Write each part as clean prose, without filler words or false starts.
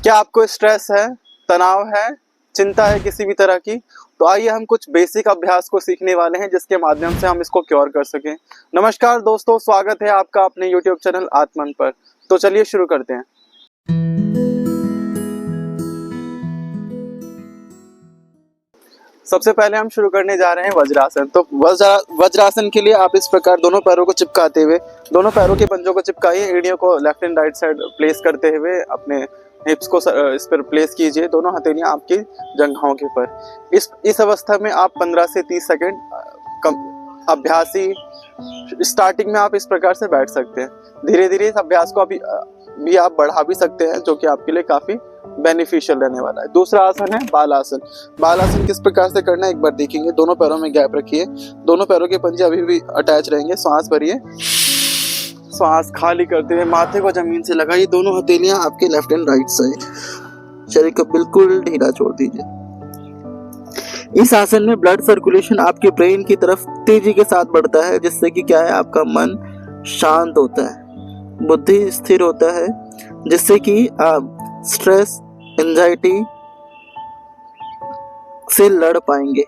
क्या आपको स्ट्रेस है, तनाव है, चिंता है किसी भी तरह की? तो आइए हम कुछ बेसिक अभ्यास को सीखने वाले हैं जिसके माध्यम से हम इसको क्योर कर सकें। नमस्कार दोस्तों, स्वागत है आपका अपने YouTube चैनल आत्मन पर। तो चलिए शुरू करते हैं। सबसे पहले हम शुरू करने जा रहे हैं वज्रासन। तो वज्रासन के लिए आप इस प्रकार दोनों पैरों को चिपकाते हुए, दोनों पैरों के पंजों को चिपकाइए, एड़ियों को left and right side place करते हुए अपने हिप्स को इस पर प्लेस कीजिए, दोनों हथेलियां आपकी जंघाओं के ऊपर। इस अवस्था में आप 15 से 30 सेकंड अभ्यासी स्टार्टिंग में आप इस प्रकार से बैठ सकते हैं। धीरे धीरे इस अभ्यास को भी आप बढ़ा भी सकते हैं, जो कि आपके लिए काफी बेनिफिशियल रहने वाला है। दूसरा आसन है बालासन। बालासन किस प्रकार से करना है एक बार देखेंगे। दोनों पैरों में गैप रखिए, दोनों पैरों के पंजे अभी भी अटैच रहेंगे। सांस भरिए, सांस खाली करते हुए माथे को जमीन से लगाइए, दोनों हथेलियां आपके लेफ्ट एंड राइट साइड, शरीर को बिल्कुल ढीला छोड़ दीजिए। इस आसन में ब्लड सर्कुलेशन आपके ब्रेन की तरफ तेजी के साथ बढ़ता है, जिससे कि क्या है, आपका मन शांत होता है, बुद्धि स्थिर होता है, जिससे कि आप स्ट्रेस, एंजाइटी से लड़ पाएंगे,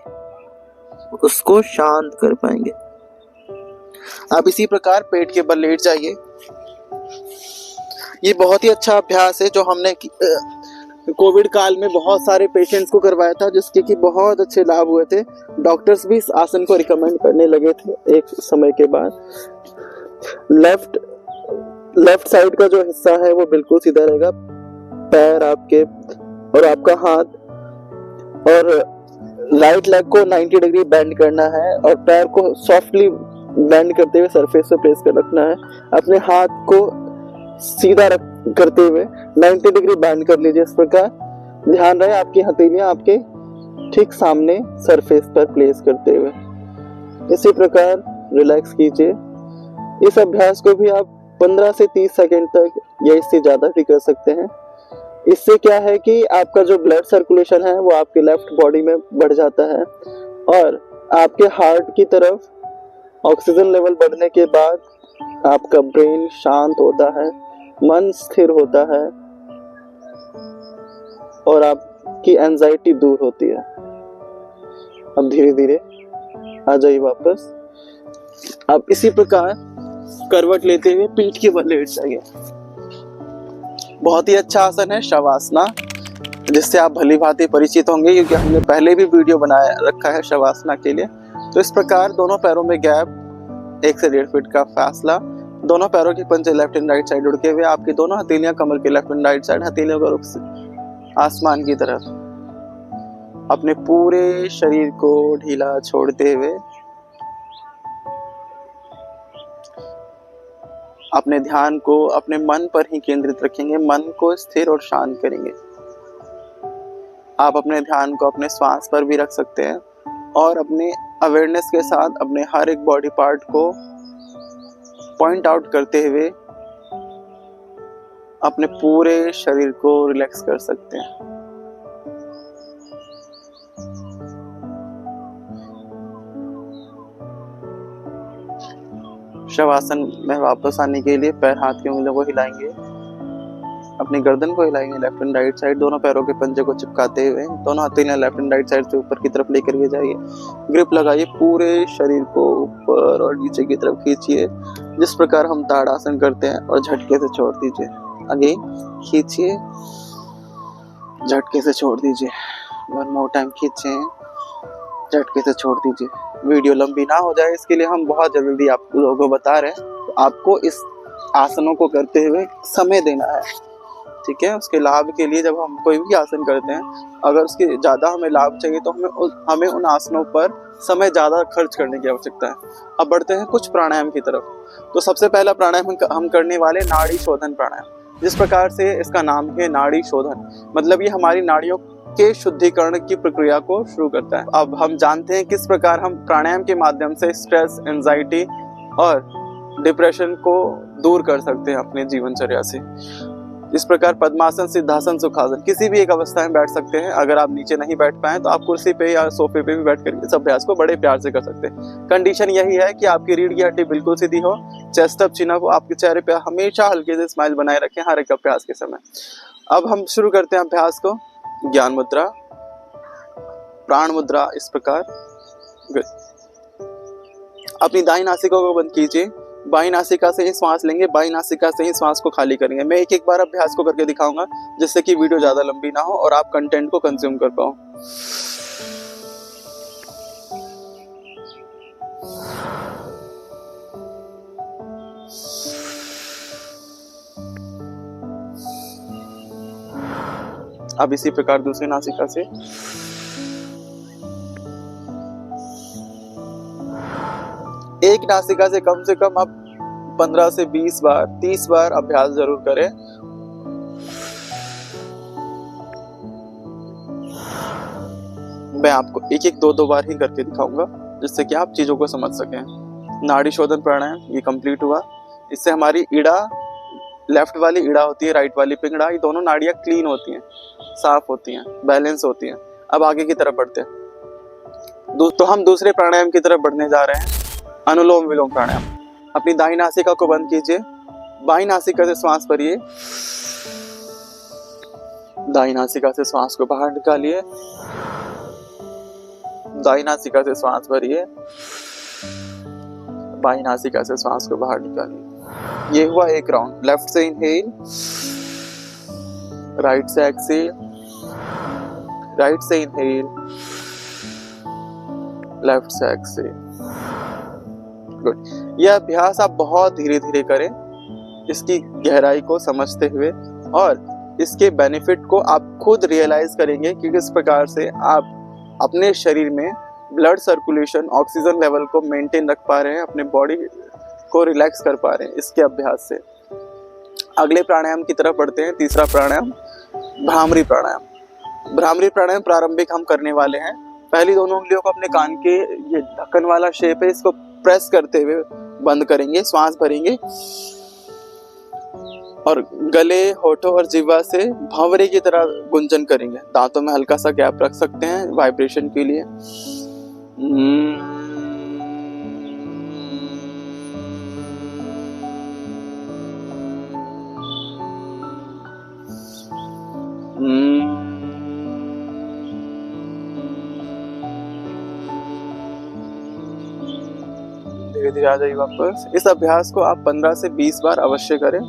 उसको शांत कर पाएंगे। आप इसी प्रकार पेट के बल लेट जाइए। ये बहुत ही अच्छा अभ्यास है जो हमने कोविड काल में बहुत सारे पेशेंट्स को करवाया था, जिसके कि बहुत अच्छे लाभ हुए थे। डॉक्टर्स भी इस आसन को रिकमेंड करने लगे थे एक समय के बाद। लेफ्ट साइड का जो हिस्सा है वो बिल्कुल सीधा रहेगा, पैर आपके और आपका हाथ, और राइट लेग को 90 डिग्री बेंड करना है और पैर को सॉफ्टली बेंड करते हुए सरफेस पे प्लेस कर रखना है। अपने हाथ को सीधा करते हुए 90 डिग्री बेंड कर लीजिए। इस प्रकार ध्यान रहे आपकी हथेलियां आपके ठीक सामने सरफेस पर प्लेस करते हुए। इसी प्रकार रिलैक्स कीजिए। इस अभ्यास को भी आप 15 से 30 सेकंड तक या इससे ज्यादा भी कर सकते हैं। इससे क्या है कि आपका जो ब्लड सर्कुलेशन है वो आपके लेफ्ट बॉडी में बढ़ जाता है और आपके हार्ट की तरफ ऑक्सीजन लेवल बढ़ने के बाद आपका ब्रेन शांत होता है, मन स्थिर होता है और आपकी एंजाइटी दूर होती है। अब धीरे धीरे आ जाइए वापस। अब इसी प्रकार करवट लेते हुए पीठ के बल लेट जाइए। बहुत ही अच्छा आसन है शवासना, जिससे आप भली भांति परिचित होंगे क्योंकि हमने पहले भी वीडियो बनाया रखा है शवासना के लिए। तो इस प्रकार दोनों पैरों में गैप 1 से 1.5 फीट का फासला, दोनों पैरों के पंजे लेफ्ट एंड राइट साइड उड़के हुए, आपकी दोनों हथेलियां कमर के लेफ्ट एंड राइट साइड, हथेलियों का रुख आसमान की तरफ। अपने पूरे शरीर को ढीला छोड़ते हुए अपने ध्यान को अपने मन पर ही केंद्रित रखेंगे, मन को स्थिर और शांत करेंगे। आप अपने ध्यान को अपने श्वास पर भी रख सकते हैं और अपने अवेयरनेस के साथ अपने हर एक बॉडी पार्ट को पॉइंट आउट करते हुए अपने पूरे शरीर को रिलैक्स कर सकते हैं। शवासन में वापस आने के लिए पैर हाथ की उंगलियों को हिलाएंगे, अपनी गर्दन को हिलाएंगे लेफ्ट एंड राइट साइड, दोनों पैरों के पंजे को चिपकाते हुए दोनों हथेलियां लेफ्ट एंड राइट साइड से ऊपर की तरफ लेकर के जाइए। ग्रिप लगाइए, पूरे शरीर को ऊपर और नीचे की तरफ खींचिए, जिस प्रकार हम ताड़ासन करते हैं, और झटके से छोड़ दीजिए। अगेन खींचिए, झटके से छोड़ दीजिए। वन मोर टाइम खींचें, झटके से छोड़ दीजिए। वीडियो लंबी ना हो जाए इसके लिए हम बहुत जल्दी आप लोगों को बता रहे हैं। तो आपको इस आसनों को करते हुए समय देना है, ठीक है। उसके लाभ के लिए जब हम कोई भी आसन करते हैं, अगर उसके ज़्यादा हमें लाभ चाहिए तो हमें उन आसनों पर समय ज़्यादा खर्च करने की आवश्यकता है। अब बढ़ते हैं कुछ प्राणायाम की तरफ। तो सबसे पहला प्राणायाम हम करने वाले नाड़ी शोधन प्राणायाम। जिस प्रकार से इसका नाम है नाड़ी शोधन, मतलब ये हमारी नाड़ियों के शुद्धिकरण की प्रक्रिया को शुरू करता है। अब हम जानते हैं किस प्रकार हम प्राणायाम के माध्यम से स्ट्रेस, एंजाइटी और डिप्रेशन को दूर कर सकते हैं अपने जीवनचर्या से। इस प्रकार पद्मासन, सिद्धासन, सुखासन किसी भी एक अवस्था में बैठ सकते हैं। अगर आप नीचे नहीं बैठ पाए तो आप कुर्सी पे या सोफे पे भी बैठ कर इस अभ्यास को बड़े प्यार से कर सकते हैं। कंडीशन यही है कि आपकी रीढ़ की हड्डी बिल्कुल सीधी हो, चेस्ट अप, चिन अप हो, आपके चेहरे पे हमेशा हल्के से स्माइल बनाए रखें हर एक अभ्यास के समय। अब हम शुरू करते हैं अभ्यास को। ज्ञान मुद्रा, प्राण मुद्रा, इस प्रकार। गुड। अपनी दाईं नासिका को बंद कीजिए, बाईं नासिका से ही श्वास लेंगे, बाईं नासिका से ही श्वास को खाली करेंगे। मैं एक एक बार अभ्यास को करके दिखाऊंगा जिससे कि वीडियो ज्यादा लंबी ना हो और आप कंटेंट को कंज्यूम कर पाओ। अब इसी प्रकार दूसरी नासिका से। एक नासिका से कम आप 15 से 20 बार, 30 बार अभ्यास जरूर करें। मैं आपको एक एक दो बार ही करके दिखाऊंगा जिससे कि आप चीजों को समझ सकें। नाड़ी शोधन प्राणायाम ये कंप्लीट हुआ। इससे हमारी इड़ा, लेफ्ट वाली इड़ा होती है, राइट वाली पिंगड़ा, ये दोनों नाड़ियां क्लीन होती हैं, साफ होती हैं, बैलेंस होती हैं। अब आगे की तरफ बढ़ते हैं। तो हम दूसरे प्राणायाम की तरफ बढ़ने जा रहे हैं, अनुलोम विलोम प्राणायाम। अपनी दाईं नासिका को बंद कीजिए, बाईं नासिका से श्वास भरिए, दाईं नासिका से श्वास को बाहर निकालिए, दाईं नासिका से श्वास भरिए, बाईं नासिका से श्वास को बाहर निकालिए। ये हुआ एक राउंड। लेफ्ट से इनहेल, राइट से एक्सहेल, राइट से इनहेल, लेफ्ट से एक्सहेल। गुड। यह अभ्यास आप बहुत धीरे धीरे करें, इसकी गहराई को समझते हुए, और इसके बेनिफिट को आप खुद रियलाइज करेंगे कि किस प्रकार से आप अपने शरीर में ब्लड सर्कुलेशन, ऑक्सीजन लेवल को मेंटेन रख पा रहे हैं, अपने बॉडी को रिलैक्स कर पा रहे हैं इसके अभ्यास से। अगले प्राणायाम की तरफ बढ़ते हैं। तीसरा प्राणायाम भ्रामरी प्राणायाम। भ्रामरी प्राणायाम प्रारंभिक हम करने वाले हैं। पहली दोनों उंगलियों को अपने कान के, ये ढक्कन वाला शेप है, इसको प्रेस करते हुए बंद करेंगे, श्वास भरेंगे और गले, होठों और जिह्वा से भंवरे की तरह गुंजन करेंगे। दांतों में हल्का सा गैप रख सकते हैं वाइब्रेशन के लिए। धीरे धीरे आ जाइए वापस। इस अभ्यास को आप 15 से 20 बार अवश्य करें।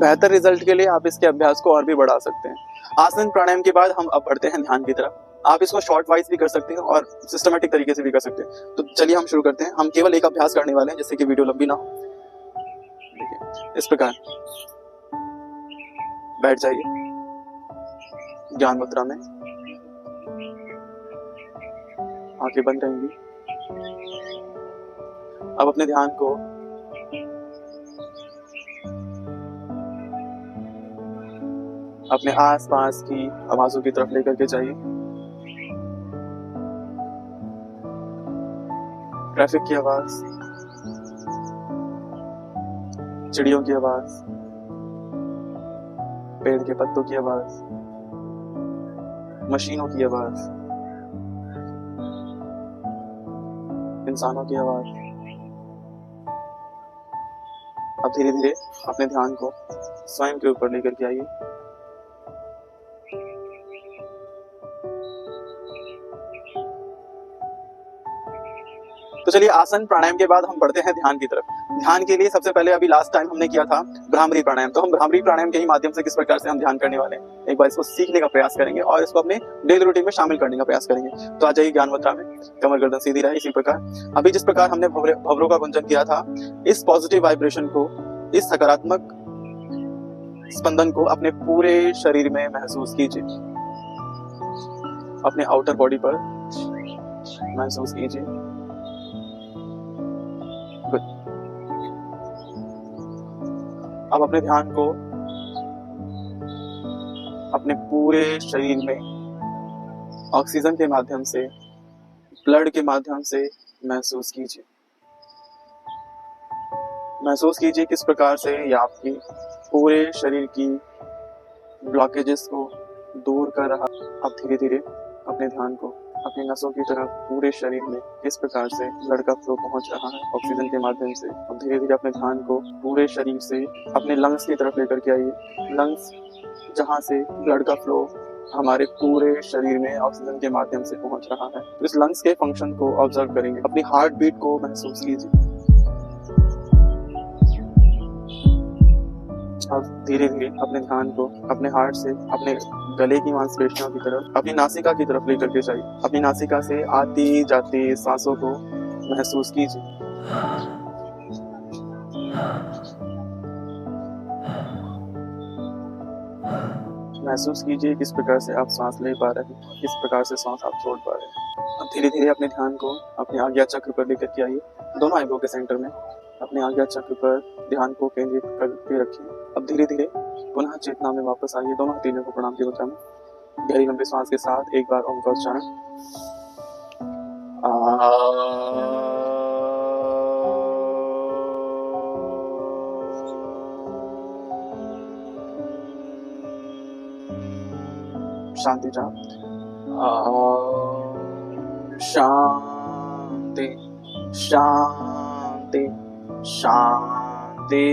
बेहतर रिजल्ट के लिए आप इसके अभ्यास को और भी बढ़ा सकते हैं। आसन प्राणायाम के बाद हम अब बढ़ते हैं ध्यान की तरफ। आप इसको शॉर्ट वाइज भी कर सकते हैं और सिस्टमेटिक तरीके से भी कर सकते हैं। तो चलिए हम शुरू करते हैं। हम केवल एक अभ्यास करने वाले हैं जिससे कि वीडियो लंबी ना हो। देखिए, इस प्रकार बैठ जाइए ज्ञान मुद्रा में, आंखें बंद रहेंगी। अब अपने ध्यान को अपने आसपास की आवाजों की तरफ लेकर के जाइए। ट्रैफिक की आवाज, चिड़ियों की आवाज, पेड़ के पत्तों की आवाज, मशीनों की आवाज, इंसानों की आवाज। अब धीरे धीरे अपने ध्यान को स्वयं के ऊपर लेकर के आइए। तो चलिए, आसन प्राणायाम के बाद हम बढ़ते हैं ध्यान की तरफ। ध्यान के लिए सबसे पहले, अभी लास्ट टाइम हमने किया था भ्रामरी प्राणायाम, तो हम भ्रामरी प्राणायाम के ही माध्यम से किस प्रकार से हम ध्यान करने वाले हैं, एक बार इसको सीखने का प्रयास करेंगे और इसको अपने डेली रूटीन में शामिल करने का प्रयास करेंगे। तो आ जाइए ज्ञान मुद्रा में, कमर गर्दन सीधी रहे। इसी प्रकार अभी जिस प्रकार हमने भंवरों का गुंजन किया था, इस पॉजिटिव वाइब्रेशन को, इस सकारात्मक स्पंदन को अपने पूरे शरीर में महसूस कीजिए, अपने आउटर बॉडी पर महसूस कीजिए। अब अपने ध्यान को अपने पूरे शरीर में ऑक्सीजन के माध्यम से, ब्लड के माध्यम से महसूस कीजिए। महसूस कीजिए किस प्रकार से ये आपकी पूरे शरीर की ब्लॉकेजेस को दूर कर रहा। अब धीरे धीरे अपने ध्यान को अपनी नसों की तरफ पूरे शरीर में किस प्रकार से ब्लड का फ्लो पहुंच रहा है ऑक्सीजन के माध्यम से। अब धीरे धीरे अपने ध्यान को पूरे शरीर से अपने लंग्स की तरफ लेकर के आइए। लंग्स जहाँ से ब्लड का फ्लो हमारे पूरे शरीर में ऑक्सीजन के माध्यम से पहुंच रहा है। इस लंग्स के फंक्शन को ऑब्जर्व करेंगे, अपनी हार्ट बीट को महसूस कीजिए। अब धीरे धीरे अपने ध्यान को अपने हार्ट से अपने गले की मांसपेशियों की तरफ, अपनी नासिका की तरफ लेकर के जाइए। अपनी नासिका से आती जाती सांसों को महसूस कीजिए। महसूस कीजिए किस प्रकार से आप सांस ले पा रहे हैं, किस प्रकार से सांस आप छोड़ पा रहे हैं। अब धीरे धीरे अपने ध्यान को अपने आज्ञा चक्र पर लेकर के आइए। दोनों आईब्रो के सेंटर में अपने आज्ञा चक्र पर ध्यान को केंद्रित करके रखिए। अब धीरे धीरे पुनः चेतना में वापस आइए। दोनों हथेलियों को प्रणाम की मुद्रा में गहरी लंबी सांस के साथ एक बार ओम का उच्चारण। शांति जाप। शांति शांति शांति।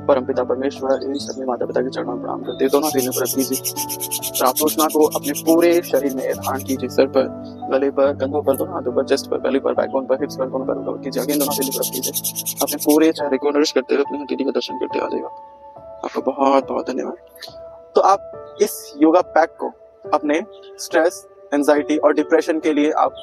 परमपिता परमेश्वर इन सभी माता पिता के चरणों में प्रणाम करते दोनों हथेलियों पर रख कीजिए। प्रार्थना को अपने पूरे शरीर में धारण कीजिए। सर पर, गले पर, कंधों पर, दोनों हाथों पर, चेस्ट पर, बेली पर, बैकबोन पर, हिप्स पर, दोनों पर कवर कीजिए। अगेन दोनों हथेलियों पर रख कीजिए। अपने पूरे चेहरे को नरिश करते हुए अपनी हथेली का दर्शन करते आ जाएगा। आपको बहुत बहुत धन्यवाद। तो आप इस योगा पैक को अपने स्ट्रेस, एंजाइटी और डिप्रेशन के लिए आप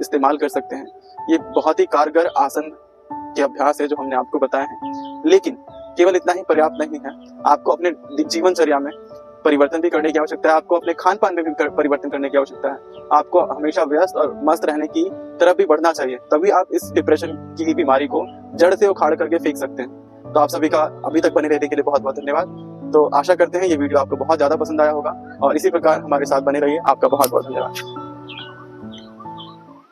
इस्तेमाल कर सकते हैं। ये बहुत ही कारगर आसन के अभ्यास है जो हमने आपको बताया है, लेकिन केवल इतना ही पर्याप्त नहीं है। आपको अपने जीवनचर्या में परिवर्तन भी करने की आवश्यकता है। आपको अपने खान पान में भी परिवर्तन करने की आवश्यकता है। आपको हमेशा व्यस्त और मस्त रहने की तरफ भी बढ़ना चाहिए, तभी आप इस डिप्रेशन की बीमारी को जड़ से उखाड़ करके फेंक सकते हैं। तो आप सभी का अभी तक बने रहने के लिए बहुत बहुत धन्यवाद। तो आशा करते हैं ये वीडियो आपको बहुत ज्यादा पसंद आया होगा और इसी प्रकार हमारे साथ बने रहिए। आपका बहुत बहुत धन्यवाद।